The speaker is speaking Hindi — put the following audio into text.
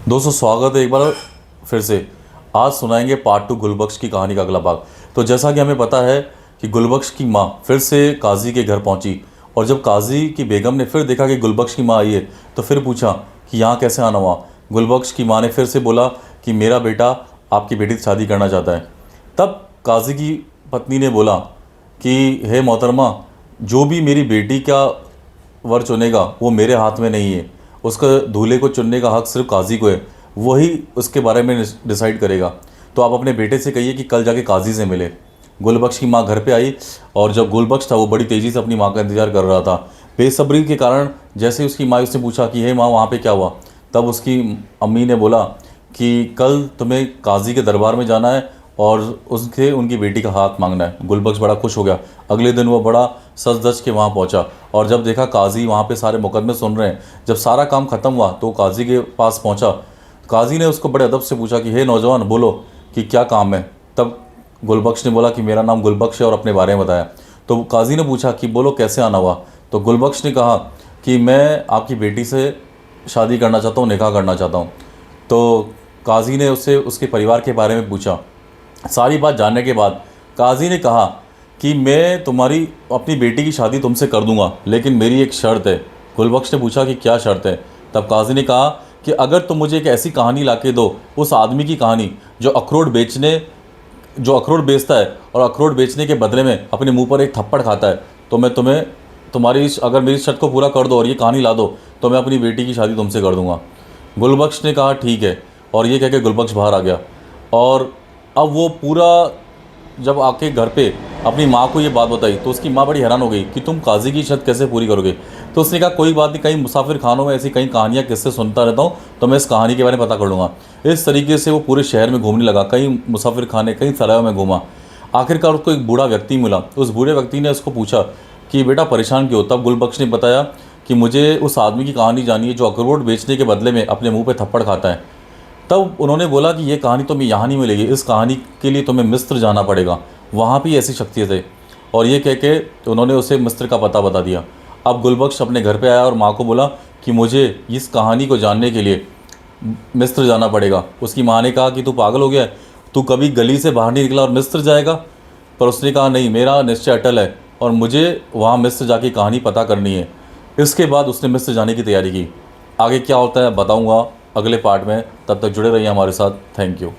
दोस्तों स्वागत है एक बार फिर से। आज सुनाएंगे पार्ट 2 गुलबख्श की कहानी का अगला भाग। तो जैसा कि हमें पता है कि गुलबख्श की माँ फिर से काजी के घर पहुंची, और जब काजी की बेगम ने फिर देखा कि गुलबख्श की माँ आई है तो फिर पूछा कि यहाँ कैसे आना हुआ। गुलबख्श की माँ ने फिर से बोला कि मेरा बेटा आपकी बेटी से शादी करना चाहता है। तब काजी की पत्नी ने बोला कि हे मोहतरमा, जो भी मेरी बेटी का वर चुनेगा वो मेरे हाथ में नहीं है, उसका दूल्हे को चुनने का हक सिर्फ काजी को है, वही उसके बारे में डिसाइड करेगा। तो आप अपने बेटे से कहिए कि कल जाके काजी से मिले। गुलबख्श की माँ घर पे आई, और जब गुलबख्श था वो बड़ी तेज़ी से अपनी माँ का इंतज़ार कर रहा था। बेसब्री के कारण जैसे उसकी माँ उससे पूछा कि हे माँ वहाँ पे क्या हुआ, तब उसकी अम्मी ने बोला कि कल तुम्हें काजी के दरबार में जाना है और उसके उनकी बेटी का हाथ मांगना है। गुलबख्श बड़ा खुश हो गया। अगले दिन वो बड़ा सज धज के वहाँ पहुँचा, और जब देखा काजी वहाँ पे सारे मुकदमे सुन रहे हैं, जब सारा काम ख़त्म हुआ तो काजी के पास पहुँचा। काजी ने उसको बड़े अदब से पूछा कि हे नौजवान, बोलो कि क्या काम है। तब गुलबख्श ने बोला कि मेरा नाम गुलबख्श है, और अपने बारे में बताया। तो काजी ने पूछा कि बोलो कैसे आना हुआ। तो गुलबख्श ने कहा कि मैं आपकी बेटी से शादी करना चाहता हूँ, निकाह करना चाहता हूँ। तो काजी ने उससे उसके परिवार के बारे में पूछा। सारी बात जानने के बाद काजी ने कहा कि मैं तुम्हारी अपनी बेटी की शादी तुमसे कर दूंगा, लेकिन मेरी एक शर्त है। गुलबख्श ने पूछा कि क्या शर्त है। तब काजी ने कहा कि अगर तुम मुझे एक ऐसी कहानी लाके दो, उस आदमी की कहानी जो अखरोट बेचता है और अखरोट बेचने के बदले में अपने मुंह पर एक थप्पड़ खाता है, तो मैं तुम्हें अगर मेरी शर्त को पूरा कर दो और ये कहानी ला दो तो मैं अपनी बेटी की शादी तुमसे कर दूंगा। गुलबख्श ने कहा ठीक है, और ये कह के गुलबख्श बाहर आ गया। और अब वो पूरा जब आके घर पे अपनी माँ को ये बात बताई तो उसकी माँ बड़ी हैरान हो गई कि तुम काजी की शर्त कैसे पूरी करोगे। तो उसने कहा कोई बात नहीं, कहीं मुसाफिर खानों में ऐसी कई कहानियाँ किस्से सुनता रहता हूँ, तो मैं इस कहानी के बारे में पता कर लूँगा। इस तरीके से वो पूरे शहर में घूमने लगा, कई मुसाफिर खाने, कई सरायों में घूमा। आखिरकार उसको एक बूढ़ा व्यक्ति मिला। उस बूढ़े व्यक्ति ने उसको पूछा कि बेटा परेशान क्यों। तब गुलबख्श ने बताया कि मुझे उस आदमी की कहानी जानी है जो अखरोट बेचने के बदले में अपने मुँह पर थप्पड़ खाता है। तब उन्होंने बोला कि ये कहानी तुम्हें यहाँ नहीं मिलेगी, इस कहानी के लिए तुम्हें मिस्र जाना पड़ेगा, वहाँ भी ऐसी शख्सियत है। और ये कह के उन्होंने उसे मिस्र का पता बता दिया। अब गुलबख्श अपने घर पे आया और माँ को बोला कि मुझे इस कहानी को जानने के लिए मिस्र जाना पड़ेगा। उसकी माँ ने कहा कि तू पागल हो गया है, तू कभी गली से बाहर नहीं निकला और मिस्र जाएगा। पर उसने कहा नहीं, मेरा निश्चय अटल है और मुझे वहाँ मिस्र जाके कहानी पता करनी है। इसके बाद उसने मिस्र जाने की तैयारी की। आगे क्या होता है बताऊँगा अगले पार्ट में। तब तक जुड़े रहिए हमारे साथ। Thank you.